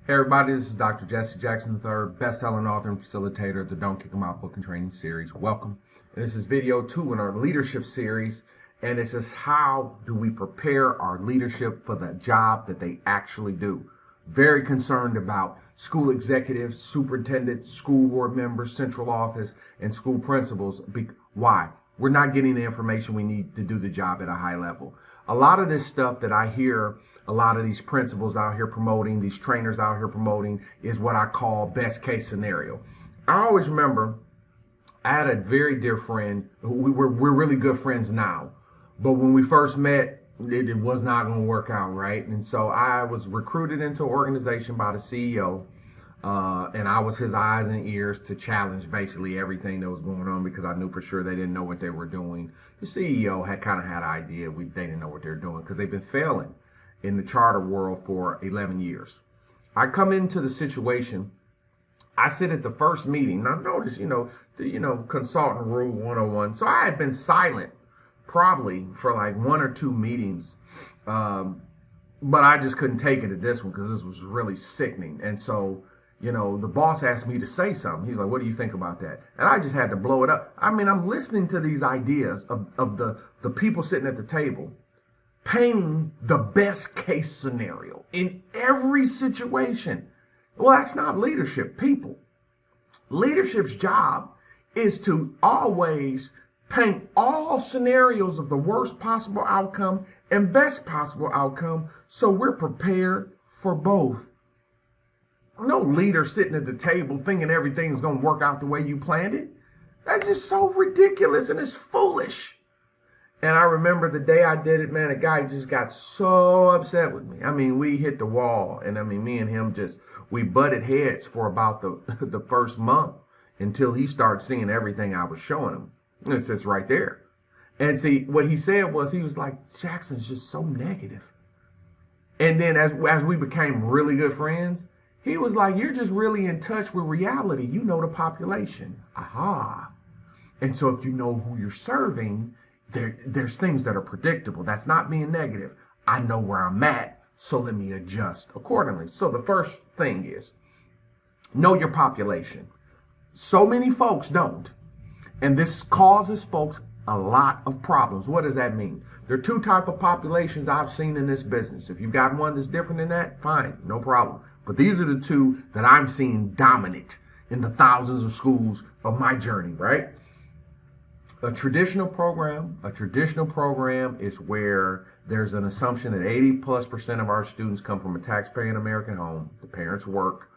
Hey everybody, this is Dr. Jesse Jackson III, best-selling author and facilitator of the Don't Kick 'Em Out book and training series. Welcome. And this is video 2 in our leadership series, and this is how do we prepare our leadership for the job that they actually do. Very concerned about school executives, superintendents, school board members, central office, and school principals. Why? We're not getting the information we need to do the job at a high level. A lot of this stuff that I hear, a lot of these principals out here promoting, these trainers out here promoting, is what I call best case scenario. I always remember I had a very dear friend. We're really good friends now, but when we first met, it was not going to work out, right? And so I was recruited into an organization by the CEO, and I was his eyes and ears to challenge basically everything that was going on, because I knew for sure they didn't know what they were doing. The CEO had kind of had an idea they didn't know what they're doing, because they've been failing in the charter world for 11 years. I come into the situation, I sit at the first meeting, and I noticed, the consultant rule 101. So I had been silent probably for like 1 or 2 meetings, but I just couldn't take it at this one because this was really sickening. And so, the boss asked me to say something. He's like, "What do you think about that?" And I just had to blow it up. I mean, I'm listening to these ideas of the people sitting at the table, painting the best case scenario in every situation. Well, that's not leadership, people. Leadership's job is to always paint all scenarios of the worst possible outcome and best possible outcome, so we're prepared for both. No leader sitting at the table thinking everything's going to work out the way you planned it. That's just so ridiculous, and it's foolish. And I remember the day I did it, man, a guy just got so upset with me. I mean, we hit the wall, and me and him we butted heads for about the first month until he started seeing everything I was showing him. And it sits right there. And see, what he said was, he was like, "Jackson's just so negative." And then as we became really good friends, he was like, "You're just really in touch with reality. You know the population." Aha. And so if you know who you're serving, there's things that are predictable. That's not being negative. I know where I'm at, so let me adjust accordingly. So the first thing is, know your population. So many folks don't. And this causes folks a lot of problems. What does that mean? There are 2 types of populations I've seen in this business. If you've got one that's different than that, fine, no problem. But these are the 2 that I'm seeing dominant in the thousands of schools of my journey, right? A traditional program is where there's an assumption that 80+% of our students come from a taxpaying American home. The parents work.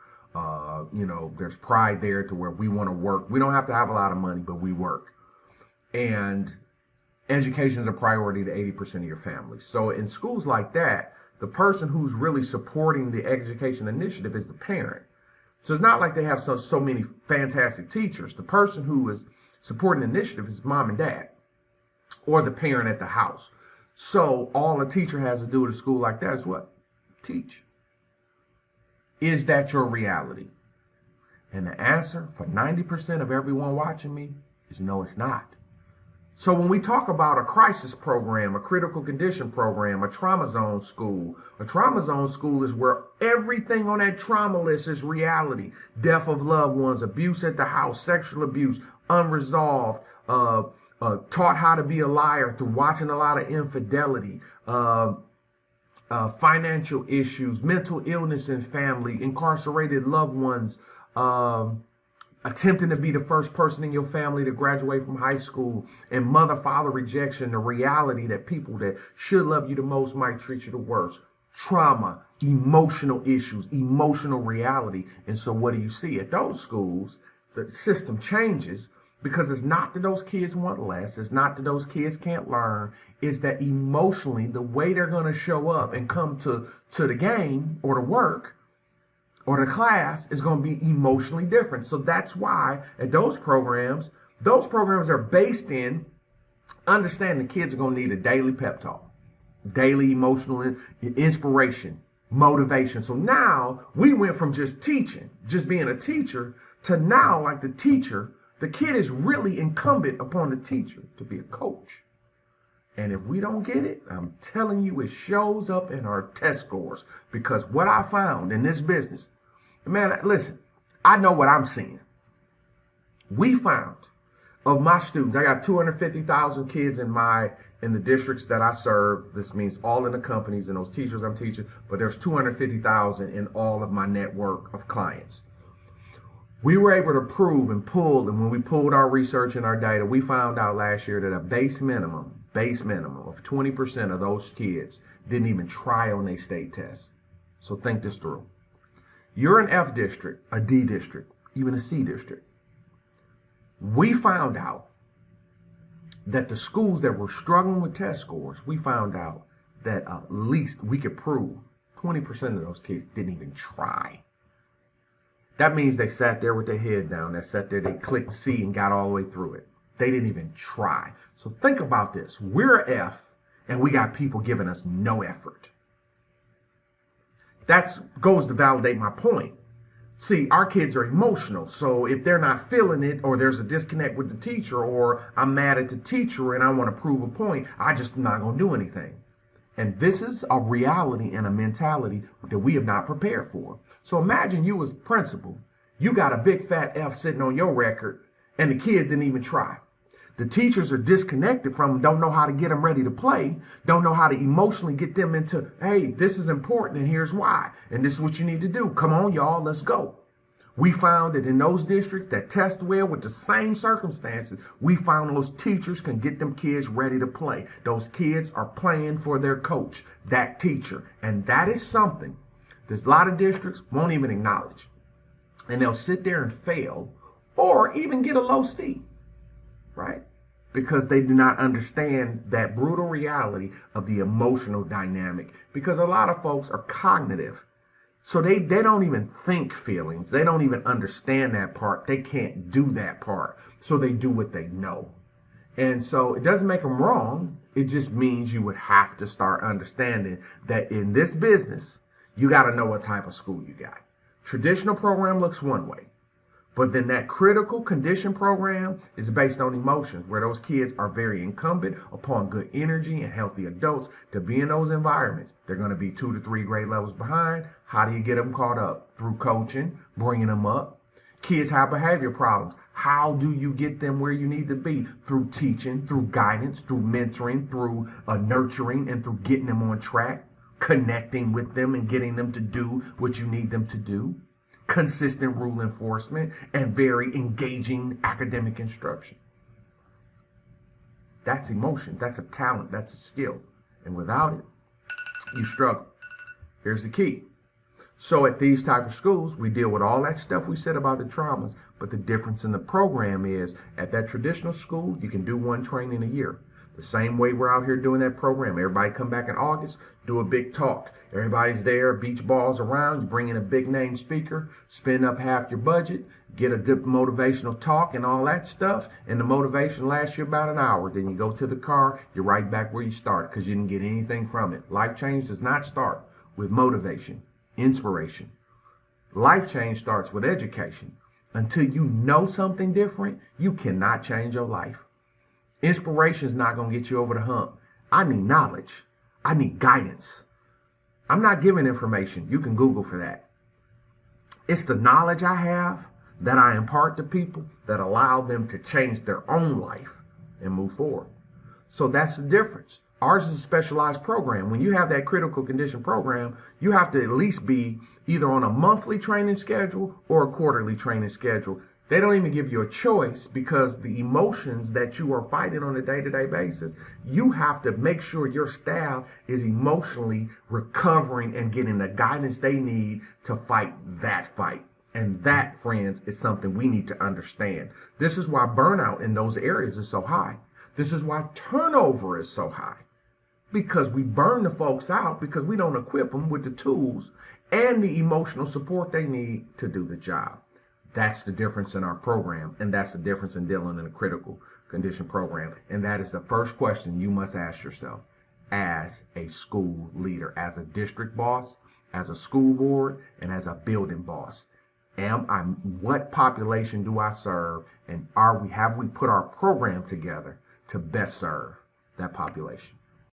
There's pride there to where we want to work. We don't have to have a lot of money, but we work. And education is a priority to 80% of your family. So in schools like that, the person who's really supporting the education initiative is the parent. So it's not like they have so many fantastic teachers. The person who is supporting the initiative is mom and dad, or the parent at the house. So all a teacher has to do at a school like that is what? Teach. Is that your reality? And the answer for 90% of everyone watching me is no, it's not. So when we talk about a crisis program, a critical condition program, a trauma zone school is where everything on that trauma list is reality. Death of loved ones, abuse at the house, sexual abuse, unresolved, taught how to be a liar through watching a lot of infidelity, financial issues, mental illness in family, incarcerated loved ones, attempting to be the first person in your family to graduate from high school, and mother-father rejection, the reality that people that should love you the most might treat you the worst. Trauma, emotional issues, emotional reality. And so what do you see at those schools? The system changes, because it's not that those kids want less. It's not that those kids can't learn. It's that emotionally, the way they're going to show up and come to the game or to work or the class is going to be emotionally different. So that's why at those programs are based in understanding the kids are going to need a daily pep talk, daily emotional inspiration, motivation. So now we went from just teaching, just being a teacher, to now, like the teacher, the kid is really incumbent upon the teacher to be a coach. And if we don't get it, I'm telling you, it shows up in our test scores. Because what I found in this business, Man, listen, I know what I'm seeing. We found of my students, I got 250,000 kids in the districts that I serve. This means all in the companies and those teachers I'm teaching, but there's 250,000 in all of my network of clients. We were able to prove and pull, and when we pulled our research and our data, we found out last year that a base minimum of 20% of those kids didn't even try on their state tests. So think this through. You're an F district, a D district, even a C district. We found out that the schools that were struggling with test scores, we found out that at least we could prove 20% of those kids didn't even try. That means they sat there with their head down. They sat there, they clicked C and got all the way through it. They didn't even try. So think about this. We're F and we got people giving us no effort. That goes to validate my point. See, our kids are emotional. So if they're not feeling it, or there's a disconnect with the teacher, or I'm mad at the teacher and I want to prove a point, I just not going to do anything. And this is a reality and a mentality that we have not prepared for. So imagine you as principal, you got a big fat F sitting on your record and the kids didn't even try. The teachers are disconnected from them, don't know how to get them ready to play, don't know how to emotionally get them into, hey, this is important and here's why. And this is what you need to do. Come on, y'all, let's go. We found that in those districts that test well with the same circumstances, we found those teachers can get them kids ready to play. Those kids are playing for their coach, that teacher. And that is something there's a lot of districts won't even acknowledge. And they'll sit there and fail or even get a low C, right? Because they do not understand that brutal reality of the emotional dynamic. Because a lot of folks are cognitive. So they don't even think feelings. They don't even understand that part. They can't do that part. So they do what they know. And so it doesn't make them wrong. It just means you would have to start understanding that in this business, you got to know what type of school you got. Traditional program looks one way. But then that critical condition program is based on emotions, where those kids are very incumbent upon good energy and healthy adults to be in those environments. They're going to be 2 to 3 grade levels behind. How do you get them caught up? Through coaching, bringing them up. Kids have behavior problems. How do you get them where you need to be? Through teaching, through guidance, through mentoring, through nurturing, and through getting them on track, connecting with them and getting them to do what you need them to do. Consistent rule enforcement, and very engaging academic instruction. That's emotion. That's a talent. That's a skill. And without it, you struggle. Here's the key. So at these type of schools, we deal with all that stuff we said about the traumas, but the difference in the program is at that traditional school, you can do one training a year. The same way we're out here doing that program. Everybody come back in August, do a big talk. Everybody's there, beach balls around, you bring in a big name speaker, spend up half your budget, get a good motivational talk and all that stuff. And the motivation lasts you about an hour. Then you go to the car, you're right back where you started because you didn't get anything from it. Life change does not start with motivation, inspiration. Life change starts with education. Until you know something different, you cannot change your life. Inspiration is not going to get you over the hump. I need knowledge. I need guidance. I'm not giving information. You can Google for that. It's the knowledge I have that I impart to people that allow them to change their own life and move forward. So that's the difference. Ours is a specialized program. When you have that critical condition program, you have to at least be either on a monthly training schedule or a quarterly training schedule. They don't even give you a choice because the emotions that you are fighting on a day-to-day basis, you have to make sure your staff is emotionally recovering and getting the guidance they need to fight that fight. And that, friends, is something we need to understand. This is why burnout in those areas is so high. This is why turnover is so high. Because we burn the folks out because we don't equip them with the tools and the emotional support they need to do the job. That's the difference in our program, and that's the difference in dealing in a critical condition program. And that is the first question you must ask yourself as a school leader, as a district boss, as a school board, and as a building boss. What population do I serve, and have we put our program together to best serve that population?